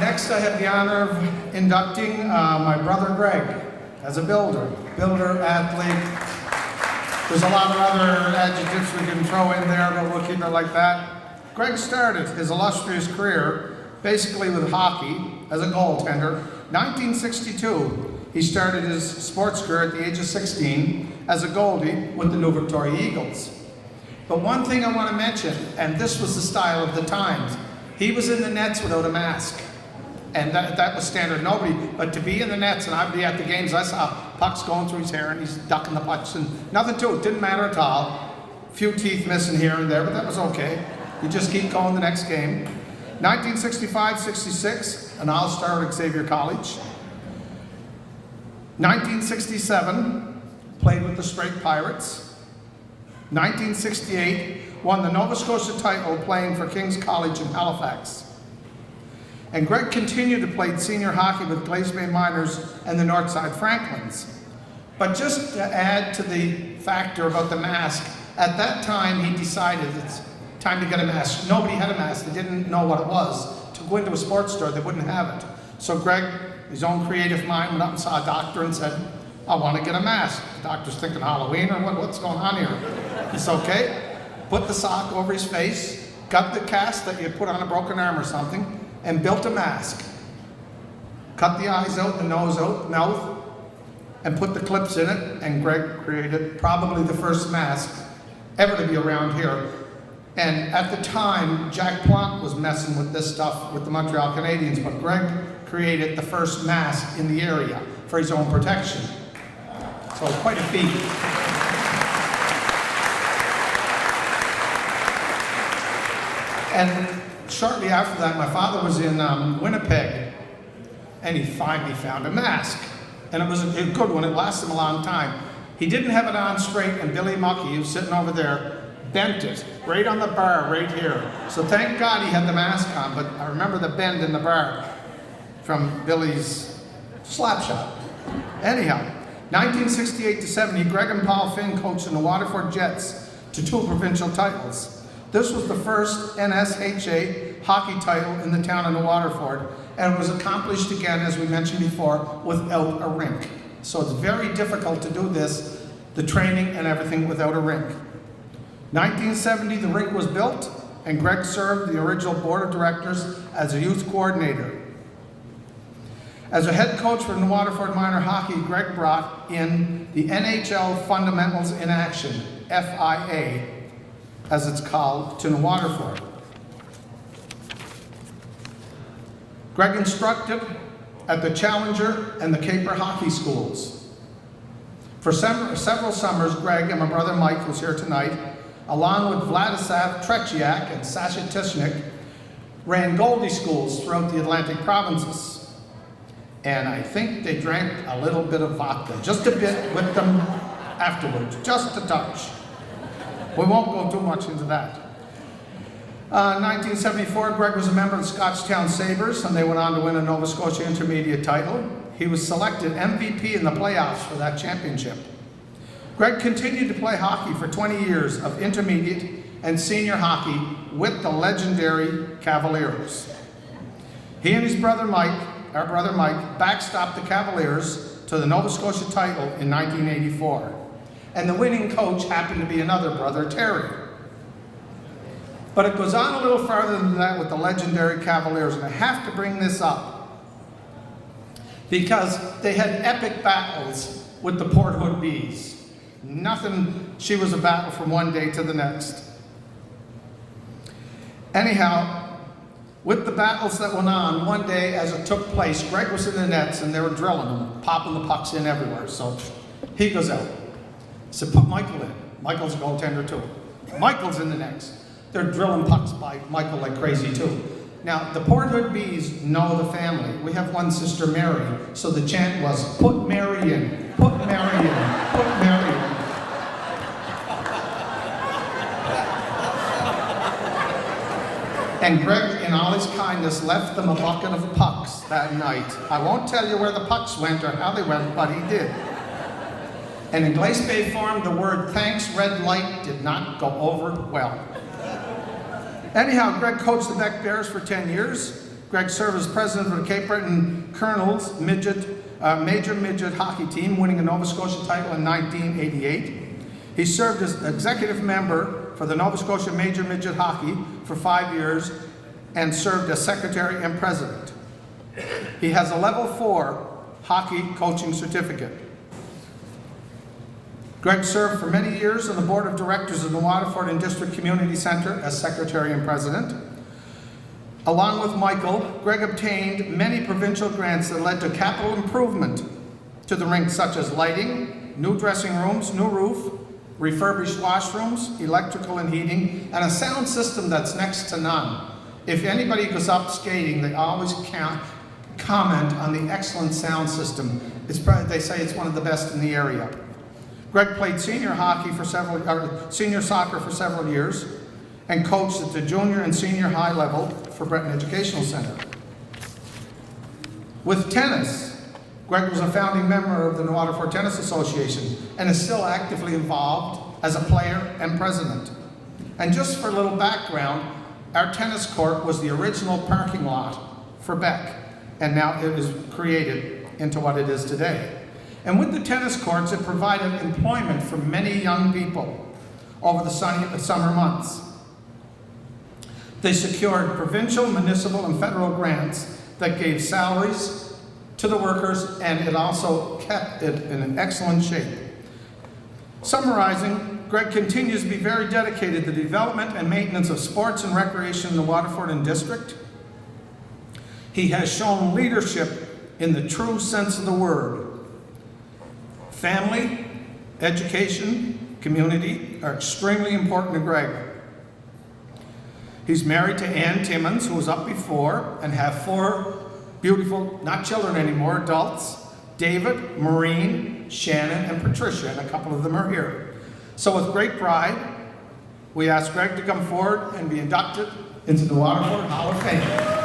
Next, I have the honor of inducting my brother Greg as a builder, athlete. There's a lot of other adjectives we can throw in there, but we'll keep it like that. Greg started his illustrious career basically with hockey as a goaltender. 1962, he started his sports career at the age of 16 as a goalie with the New Victoria Eagles. But one thing I want to mention, and this was the style of the times, he was in the nets without a mask. And that was standard. Nobody, but to be in the nets, and I'd be at the games, I saw pucks going through his hair and he's ducking the pucks and nothing to it, didn't matter at all. A few teeth missing here and there, but that was okay. You just keep going the next game. 1965-66, an all-star at Xavier College. 1967, played with the Straight Pirates. 1968, won the Nova Scotia title playing for King's College in Halifax. And Greg continued to play senior hockey with Glace Bay Miners and the Northside Franklins. But just to add to the factor about the mask, at that time he decided it's time to get a mask. Nobody had a mask, they didn't know what it was. To go into a sports store, they wouldn't have it. So Greg, his own creative mind, went up and saw a doctor and said, I want to get a mask. The doctor's thinking Halloween or what's going on here? It's okay. Put the sock over his face, got the cast that you put on a broken arm or something, and built a mask. Cut the eyes out, the nose out, the mouth, and put the clips in it, and Greg created probably the first mask ever to be around here. And at the time, Jack Plante was messing with this stuff with the Montreal Canadiens, but Greg created the first mask in the area for his own protection. So quite a feat. And shortly after that, my father was in Winnipeg, and he finally found a mask. And it was a good one, it lasted him a long time. He didn't have it on straight, and Billy Mucky, who's sitting over there, bent it right on the bar right here. So thank God he had the mask on, but I remember the bend in the bar from Billy's slap shot. Anyhow, 1968 to 70, Greg and Paul Finn coached in the Waterford Jets to 2 provincial titles. This was the first NSHA hockey title in the town of New Waterford, and it was accomplished again, as we mentioned before, without a rink. So it's very difficult to do this, the training and everything, without a rink. 1970, the rink was built, and Greg served the original board of directors as a youth coordinator. As a head coach for New Waterford Minor Hockey, Greg brought in the NHL Fundamentals in Action, FIA, as it's called, to New Waterford. Greg instructed at the Challenger and the Caper hockey schools. For several summers, Greg and my brother Mike, who's here tonight, along with Vladislav Tretiak and Sasha Tishnik, ran Goldie schools throughout the Atlantic provinces. And I think they drank a little bit of vodka, just a bit with them afterwards, just a touch. We won't go too much into that. 1974, Greg was a member of the Scotchtown Sabres, and they went on to win a Nova Scotia Intermediate title. He was selected MVP in the playoffs for that championship. Greg continued to play hockey for 20 years of intermediate and senior hockey with the legendary Cavaliers. He and his brother Mike, our brother Mike, backstopped the Cavaliers to the Nova Scotia title in 1984. And the winning coach happened to be another brother, Terry. But it goes on a little farther than that with the legendary Cavaliers, and I have to bring this up because they had epic battles with the Port Hood Bees. Nothing, she was a battle from one day to the next. Anyhow, with the battles that went on, one day as it took place, Greg was in the nets and they were drilling him, popping the pucks in everywhere. So he goes out. Said, put Michael in. Michael's a goaltender too. Michael's in the nets. They're drilling pucks by Michael like crazy too. Now, the Port Hood Bees know the family. We have one sister, Mary, so the chant was, put Mary in, put Mary in, put Mary in. And Greg, in all his kindness, left them a bucket of pucks that night. I won't tell you where the pucks went or how they went, but he did. And in Glace Bay Farm, the word thanks red light did not go over well. Anyhow, Greg coached the Beck Bears for 10 years. Greg served as president of the Cape Breton Colonels Major Midget Hockey Team, winning a Nova Scotia title in 1988. He served as executive member for the Nova Scotia Major Midget Hockey for 5 years and served as secretary and president. He has a level 4 hockey coaching certificate. Greg served for many years on the board of directors of the Waterford and District Community Centre as secretary and president. Along with Michael, Greg obtained many provincial grants that led to capital improvement to the rink, such as lighting, new dressing rooms, new roof, refurbished washrooms, electrical and heating, and a sound system that's next to none. If anybody goes up skating, they always comment on the excellent sound system. They say it's one of the best in the area. Greg played senior soccer for several years and coached at the junior and senior high level for Breton Educational Centre. With tennis, Greg was a founding member of the Waterford Tennis Association and is still actively involved as a player and president. And just for a little background, our tennis court was the original parking lot for Beck, and now it is created into what it is today. And with the tennis courts, it provided employment for many young people over the summer months. They secured provincial, municipal, and federal grants that gave salaries to the workers, and it also kept it in an excellent shape. Summarizing, Greg continues to be very dedicated to the development and maintenance of sports and recreation in the Waterford and District. He has shown leadership in the true sense of the word. Family, education, community are extremely important to Greg. He's married to Ann Timmons, who was up before, and have 4 beautiful, not children anymore, adults, David, Maureen, Shannon, and Patricia, and a couple of them are here. So with great pride, we ask Greg to come forward and be inducted into the Waterford Hall of Fame.